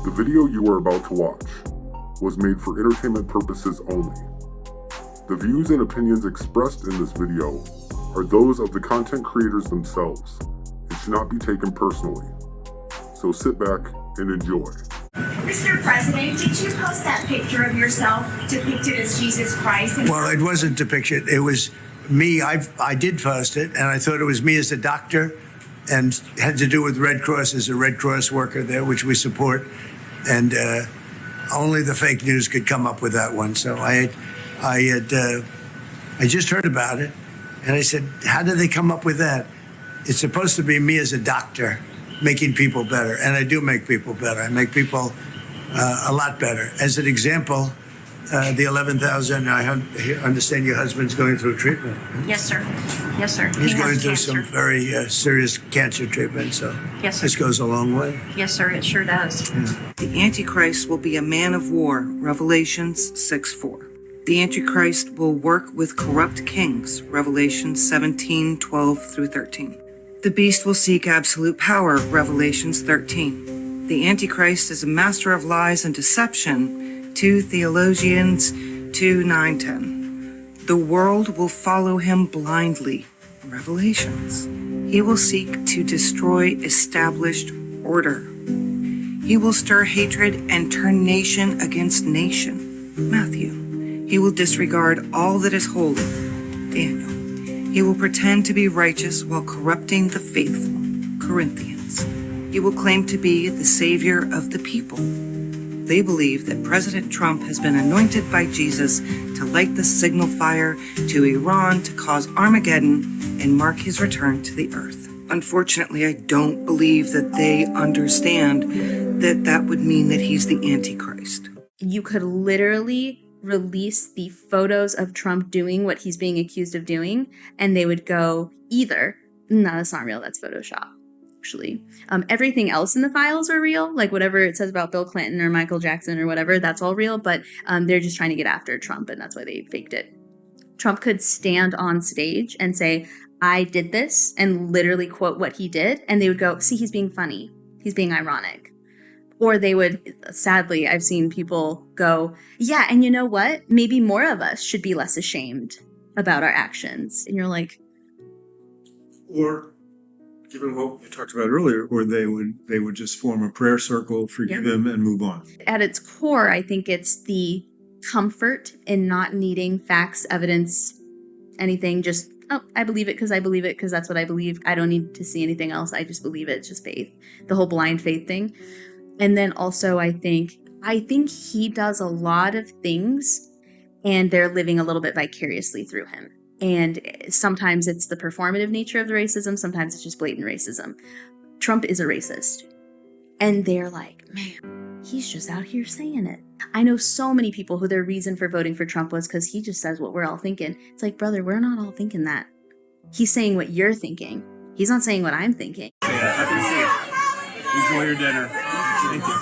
The video you are about to watch was made for entertainment purposes only. The views and opinions expressed in this video are those of the content creators themselves and should not be taken personally. So sit back and enjoy. Mr. President, did you post that picture of yourself depicted as Jesus Christ? Well, it wasn't depicted. It was me. I did post it, and I thought it was me as a doctor, and had to do with Red Cross as a Red Cross worker there, which we support. And only the fake news could come up with that one. So I just heard about it, and I said, "How did they come up with that?" It's supposed to be me as a doctor making people better, and I do make people better. I make people a lot better. As an example, the 11,000, I understand your husband's going through treatment. Yes, sir. Yes, sir. He's He going has through cancer. some very serious cancer treatment, so Yes, sir. this goes a long way. Yes, sir. It sure does. The Antichrist will be a man of war, Revelations 6:4. The Antichrist will work with corrupt kings, Revelations 17:12 through 13. The beast will seek absolute power, Revelations 13. The Antichrist is a master of lies and deception, 2 Thessalonians 2:9-10. The world will follow him blindly, Revelations. He will seek to destroy established order. He will stir hatred and turn nation against nation, Matthew. He will disregard all that is holy, Daniel. He will pretend to be righteous while corrupting the faithful, Corinthians. He will claim to be the savior of the people. They believe that President Trump has been anointed by Jesus to light the signal fire to Iran to cause Armageddon and mark his return to the earth. Unfortunately, I don't believe that they understand that that would mean that he's the Antichrist. You could literally release the photos of Trump doing what he's being accused of doing, and they would go either, no, that's not real, that's Photoshop. Actually, everything else in the files are real, like whatever it says about Bill Clinton or Michael Jackson or whatever, that's all real, but they're just trying to get after Trump, and that's why they faked it. Trump could stand on stage and say, I did this, and literally quote what he did, and they would go, see, he's being funny, he's being ironic. Or they would, sadly, I've seen people go, yeah, and you know what? Maybe more of us should be less ashamed about our actions. And you're like, or given what we talked about earlier, or they would just form a prayer circle, forgive him, and move on. At its core, I think it's the comfort in not needing facts, evidence, anything. Just, oh, I believe it because that's what I believe. I don't need to see anything else. I just believe it. It's just faith. The whole blind faith thing. And then also, I think he does a lot of things, and they're living a little bit vicariously through him. And sometimes it's the performative nature of the racism. Sometimes it's just blatant racism. Trump is a racist. And they're like, man, he's just out here saying it. I know so many people who their reason for voting for Trump was because he just says what we're all thinking. It's like, brother, we're not all thinking that. He's saying what you're thinking. He's not saying what I'm thinking. Yeah, happy to see you. Enjoy your dinner. Thank you.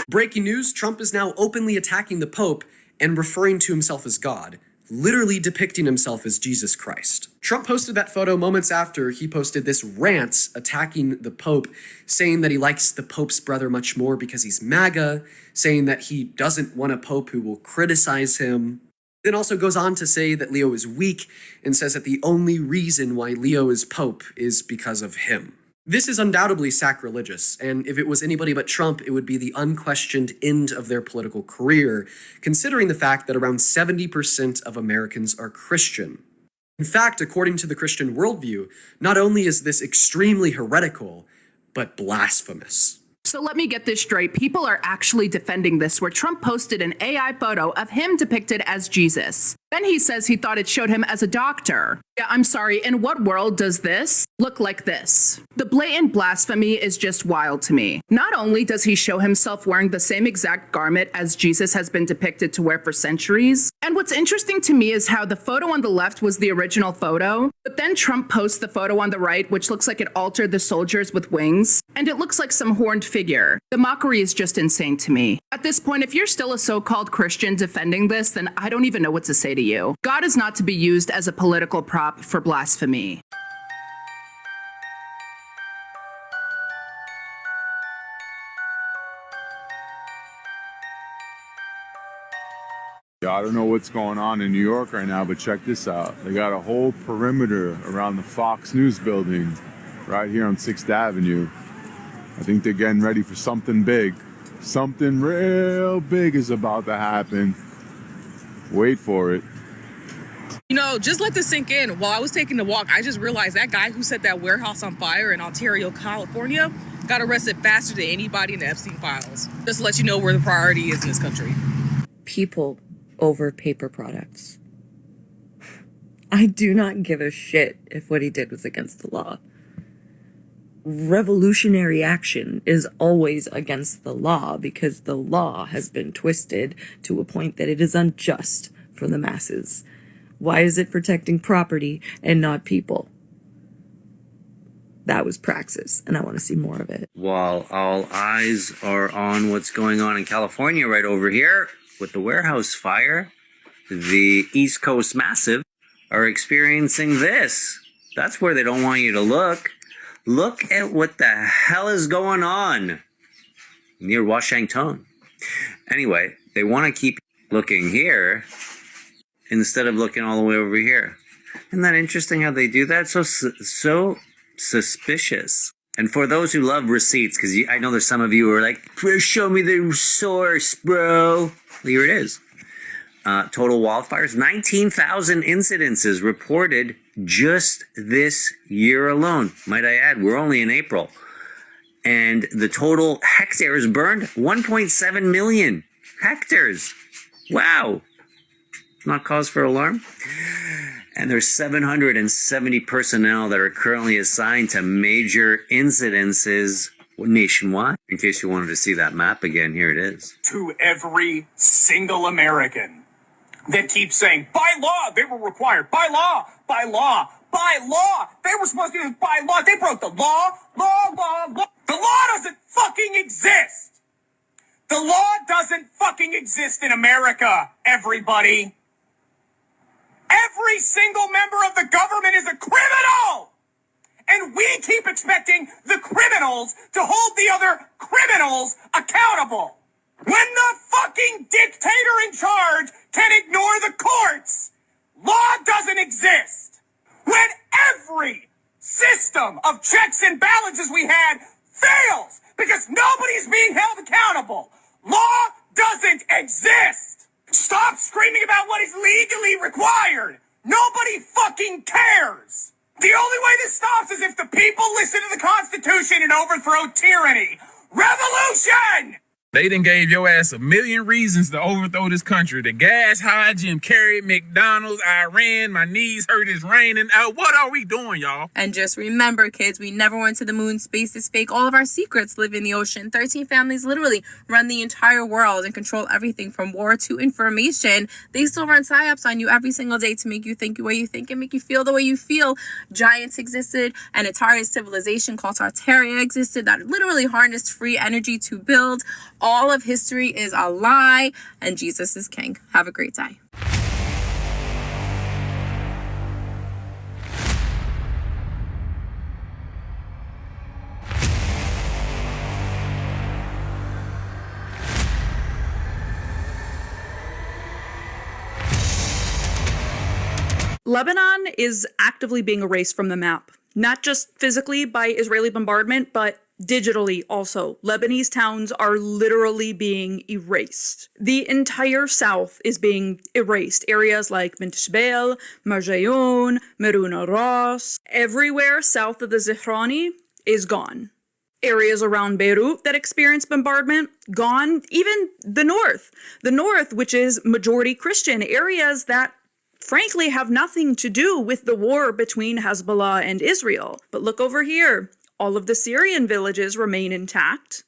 Breaking news, Trump is now openly attacking the Pope and referring to himself as God, literally depicting himself as Jesus Christ. Trump posted that photo moments after he posted this rant attacking the Pope, saying that he likes the Pope's brother much more because he's MAGA, saying that he doesn't want a Pope who will criticize him. Then also goes on to say that Leo is weak and says that the only reason why Leo is Pope is because of him. This is undoubtedly sacrilegious, and if it was anybody but Trump, it would be the unquestioned end of their political career, considering the fact that around 70% of Americans are Christian. In fact, according to the Christian worldview, not only is this extremely heretical, but blasphemous. So let me get this straight. People are actually defending this, where Trump posted an AI photo of him depicted as Jesus. Then he says he thought it showed him as a doctor. Yeah, I'm sorry, in what world does this look like this? The blatant blasphemy is just wild to me. Not only does he show himself wearing the same exact garment as Jesus has been depicted to wear for centuries, and what's interesting to me is how the photo on the left was the original photo, but then Trump posts the photo on the right, which looks like it altered the soldiers with wings, and it looks like some horned figure. The mockery is just insane to me. At this point, if you're still a so-called Christian defending this, then I don't even know what to say to you. God is not to be used as a political prop for blasphemy. I don't know what's going on in New York right now, but check this out. They got a whole perimeter around the Fox News building right here on 6th Avenue. I think they're getting ready for something big. Something real big is about to happen. Wait for it. You know, just let this sink in. While I was taking the walk, I just realized that guy who set that warehouse on fire in Ontario, California, got arrested faster than anybody in the Epstein files. Just to let you know where the priority is in this country. People over paper products. I do not give a shit if what he did was against the law. Revolutionary action is always against the law because the law has been twisted to a point that it is unjust for the masses. Why is it protecting property and not people? That was praxis, and I want to see more of it. While all eyes are on what's going on in California right over here with the warehouse fire, the East Coast Massive are experiencing this. That's where they don't want you to look. Look at what the hell is going on near Washington. Anyway, they want to keep looking here instead of looking all the way over here. Isn't that interesting how they do that? So suspicious. And for those who love receipts, because I know there's some of you who are like, show me the source, bro. Here it is. Total wildfires, 19,000 incidences reported just this year alone. Might I add, we're only in April. And the total hectares burned, 1.7 million hectares. Wow. Not cause for alarm. And there's 770 personnel that are currently assigned to major incidences nationwide. In case you wanted to see that map again, here it is. To every single American that keeps saying, by law, they were required. By law, by law, by law. They were supposed to do this by law. They broke the law. The law doesn't fucking exist. The law doesn't fucking exist in America, everybody. Every single member of the government is a criminal! And we keep expecting the criminals to hold the other criminals accountable. When the fucking dictator in charge can ignore the courts, law doesn't exist. When every system of checks and balances we had fails because nobody's being held accountable, law doesn't exist. Stop screaming about what is legally required. Nobody fucking cares. The only way this stops is if the people listen to the Constitution and overthrow tyranny. Revolution! They done gave your ass a million reasons to overthrow this country. The gas high, Jim Carrey, McDonald's, Iran, my knees hurt, it's raining. What are we doing, y'all? And just remember, kids, we never went to the moon. Space is fake. All of our secrets live in the ocean. 13 families literally run the entire world and control everything from war to information. They still run psyops on you every single day to make you think the way you think and make you feel the way you feel. Giants existed. An Atari civilization called Tartaria existed that literally harnessed free energy to build. All of history is a lie, and Jesus is king. Have a great day. Lebanon is actively being erased from the map, not just physically by Israeli bombardment, but digitally also. Lebanese towns are literally being erased. The entire south is being erased. Areas like Bint Shbeil, Marjayoun, Meruna Ras, everywhere south of the Zahrani is gone. Areas around Beirut that experience bombardment, gone. Even the north, which is majority Christian, areas that frankly have nothing to do with the war between Hezbollah and Israel. But look over here. All of the Syrian villages remain intact.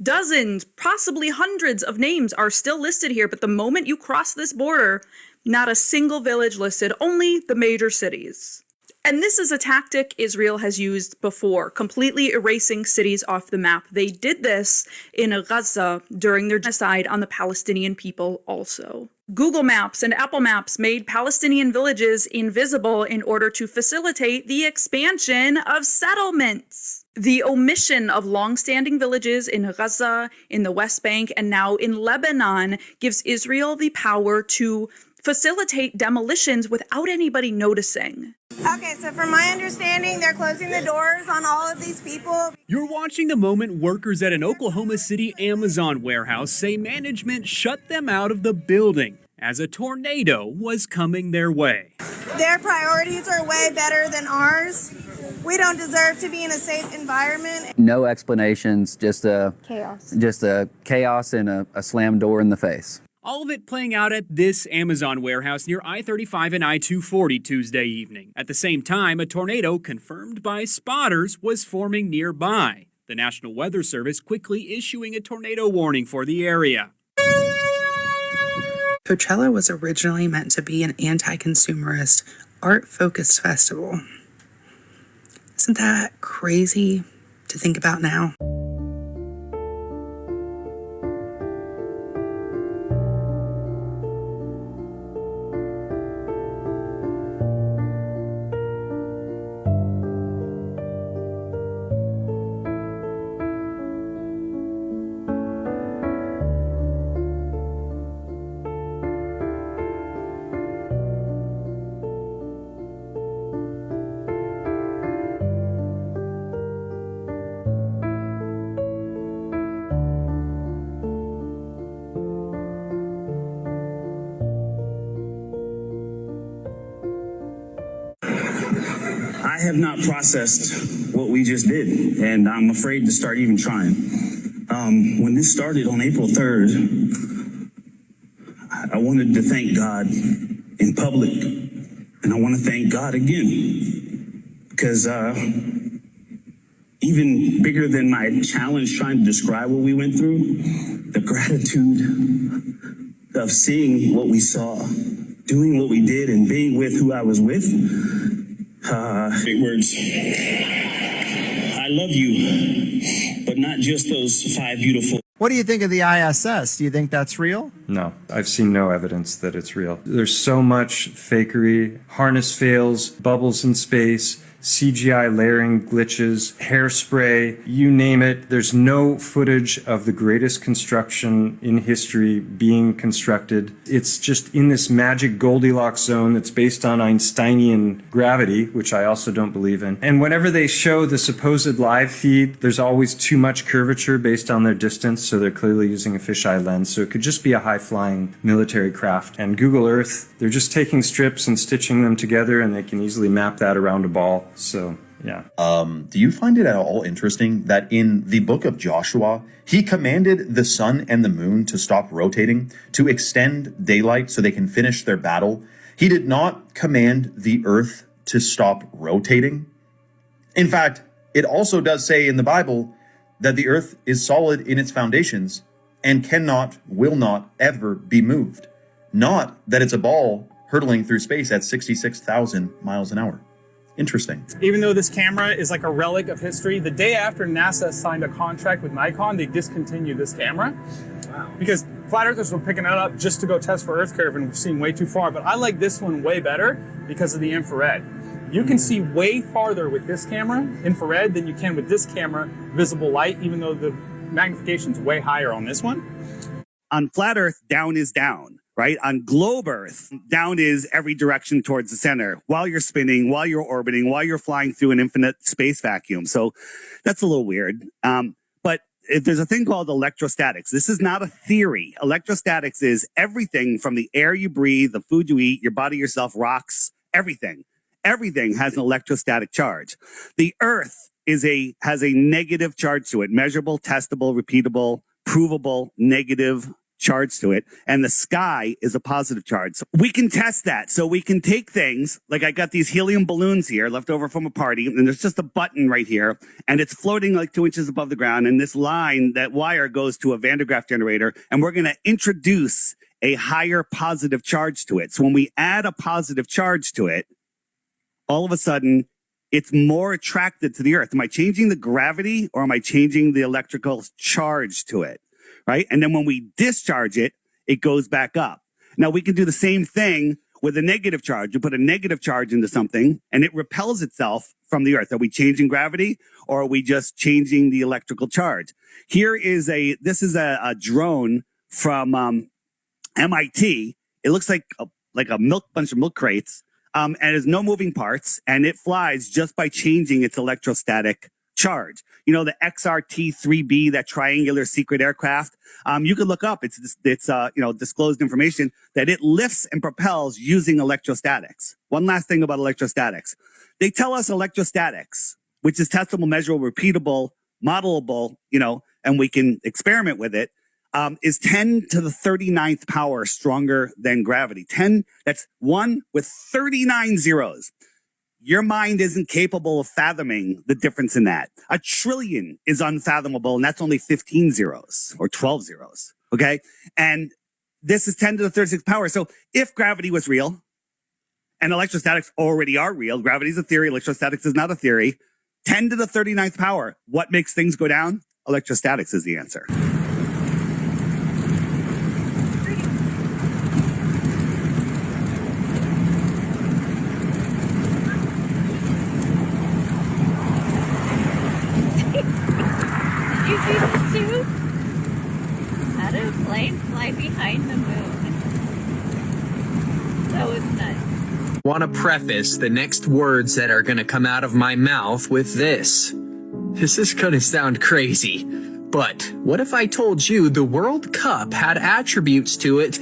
Dozens, possibly hundreds of names are still listed here, but the moment you cross this border, not a single village listed, only the major cities. And this is a tactic Israel has used before, completely erasing cities off the map. They did this in Gaza during their genocide on the Palestinian people also. Google Maps and Apple Maps made Palestinian villages invisible in order to facilitate the expansion of settlements. The omission of long-standing villages in Gaza, in the West Bank, and now in Lebanon gives Israel the power to facilitate demolitions without anybody noticing. Okay, so from my understanding, they're closing the doors on all of these people. You're watching the moment workers at an Oklahoma City Amazon warehouse say management shut them out of the building as a tornado was coming their way. Their priorities are way better than ours. We don't deserve to be in a safe environment. No explanations, just a Chaos. Just a chaos and a slammed door in the face. All of it playing out at this Amazon warehouse near I-35 and I-240 Tuesday evening. At the same time, a tornado confirmed by spotters was forming nearby. The National Weather Service quickly issuing a tornado warning for the area. Coachella was originally meant to be an anti-consumerist, art-focused festival. Isn't that crazy to think about now? I have not processed what we just did, and I'm afraid to start even trying. When this started on April 3rd, I wanted to thank God in public, and I want to thank God again, because even bigger than my challenge trying to describe what we went through, the gratitude of seeing what we saw, doing what we did, and being with who I was with. Big words. I love you, but not just those 5 beautiful. What do you think of the ISS? Do you think that's real? No, I've seen no evidence that it's real. There's so much fakery, harness fails, bubbles in space, CGI layering glitches, hairspray, you name it. There's no footage of the greatest construction in history being constructed. It's just in this magic Goldilocks zone that's based on Einsteinian gravity, which I also don't believe in. And whenever they show the supposed live feed, there's always too much curvature based on their distance, so they're clearly using a fisheye lens. So it could just be a high-flying military craft. And Google Earth, they're just taking strips and stitching them together, and they can easily map that around a ball. So, yeah. Do you find it at all interesting that in the book of Joshua, he commanded the sun and the moon to stop rotating, to extend daylight so they can finish their battle? He did not command the earth to stop rotating. In fact, it also does say in the Bible that the earth is solid in its foundations and cannot, will not ever be moved. Not that it's a ball hurtling through space at 66,000 miles an hour. Interesting. Even though this camera is like a relic of history, the day after NASA signed a contract with Nikon, they discontinued this camera. Wow. Because flat earthers were picking it up just to go test for Earth curve and we're seeing way too far. But I like this one way better because of the infrared. You can see way farther with this camera, infrared, than you can with this camera, visible light, even though the magnification's way higher on this one. On flat Earth, down is down. Right? On globe Earth, down is every direction towards the center while you're spinning, while you're orbiting, while you're flying through an infinite space vacuum. So that's a little weird. But there's a thing called electrostatics. This is not a theory. Electrostatics is everything from the air you breathe, the food you eat, your body, yourself, rocks, everything. Everything has an electrostatic charge. The Earth has a negative charge to it, measurable, testable, repeatable, provable, negative charge to it, and the sky is a positive charge. So we can test that. So we can take things, like I got these helium balloons here left over from a party, and there's just a button right here, and it's floating like 2 inches above the ground, and this line, that wire goes to a Van de Graaff generator, and we're going to introduce a higher positive charge to it. So when we add a positive charge to it, all of a sudden, it's more attracted to the Earth. Am I changing the gravity or am I changing the electrical charge to it? Right? And then when we discharge it, it goes back up. Now we can do the same thing with a negative charge. You put a negative charge into something and it repels itself from the Earth. Are we changing gravity or are we just changing the electrical charge? This is a drone from MIT. It looks like a bunch of milk crates. And there's no moving parts, and it flies just by changing its electrostatic charge. You know, the XRT-3B, that triangular secret aircraft, you could look up, it's disclosed information that it lifts and propels using electrostatics. One last thing about electrostatics. They tell us electrostatics, which is testable, measurable, repeatable, modelable, and we can experiment with it, is 10 to the 39th power stronger than gravity. 10, that's 1 with 39 zeros. Your mind isn't capable of fathoming the difference in that. 1 trillion is unfathomable, and that's only 15 zeros or 12 zeros, okay? And this is 10 to the 36th power. So if gravity was real, and electrostatics already are real, gravity is a theory, electrostatics is not a theory, 10 to the 39th power, what makes things go down? Electrostatics is the answer. You see this too? How did a plane fly behind the moon? That was nuts. Want to preface the next words that are going to come out of my mouth with this. This is going to sound crazy, but what if I told you the World Cup had attributes to it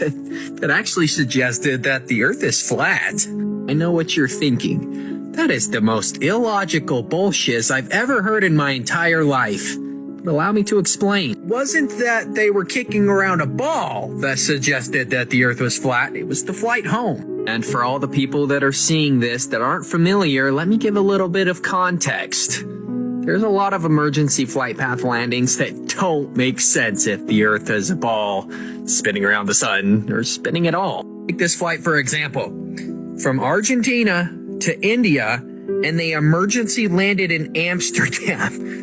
that actually suggested that the Earth is flat? I know what you're thinking. That is the most illogical bullshit I've ever heard in my entire life. But allow me to explain. It wasn't that they were kicking around a ball that suggested that the Earth was flat. It was the flight home. And for all the people that are seeing this that aren't familiar, let me give a little bit of context. There's a lot of emergency flight path landings that don't make sense if the Earth is a ball spinning around the sun or spinning at all. Take this flight for example. From Argentina to India, and they emergency landed in Amsterdam.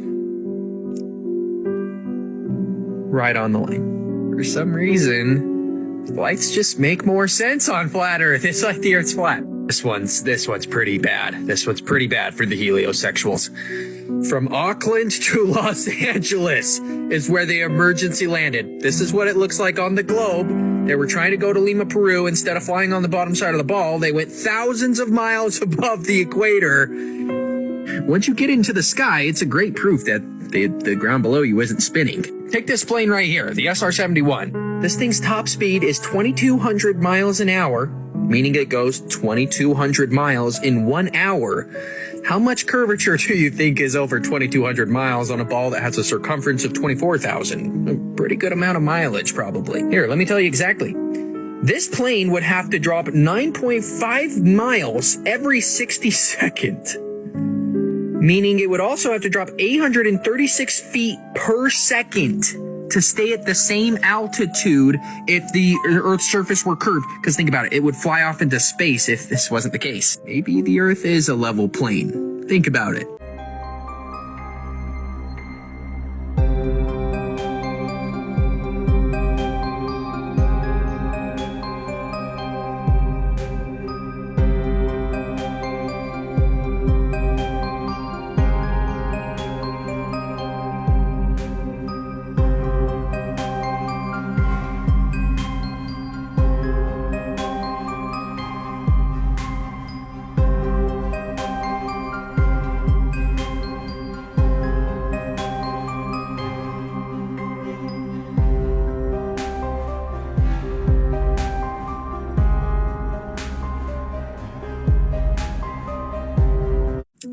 Right on the line. For some reason, flights just make more sense on flat Earth. It's like the Earth's flat. This one's pretty bad. This one's pretty bad for the heliosexuals. From Auckland to Los Angeles is where they emergency landed. This is what it looks like on the globe. They were trying to go to Lima, Peru. Instead of flying on the bottom side of the ball, they went thousands of miles above the equator. Once you get into the sky, it's a great proof that the ground below you isn't spinning. Take this plane right here, the SR-71. This thing's top speed is 2,200 miles an hour, meaning it goes 2,200 miles in 1 hour. How much curvature do you think is over 2,200 miles on a ball that has a circumference of 24,000? A pretty good amount of mileage, probably. Here, let me tell you exactly. This plane would have to drop 9.5 miles every 60 seconds. Meaning it would also have to drop 836 feet per second to stay at the same altitude if the Earth's surface were curved. Because think about it, it would fly off into space if this wasn't the case. Maybe the Earth is a level plane. Think about it.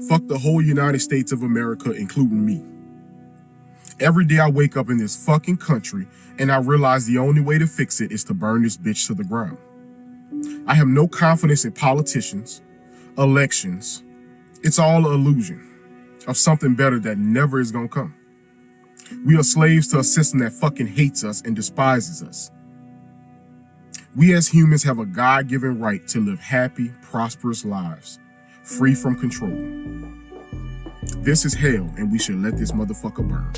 Fuck the whole United States of America, including me. Every day I wake up in this fucking country and I realize the only way to fix it is to burn this bitch to the ground. I have no confidence in politicians, elections. It's all an illusion of something better that never is gonna come. We are slaves to a system that fucking hates us and despises us. We as humans have a God-given right to live happy, prosperous lives, free from control. This is hell, and we should let this motherfucker burn.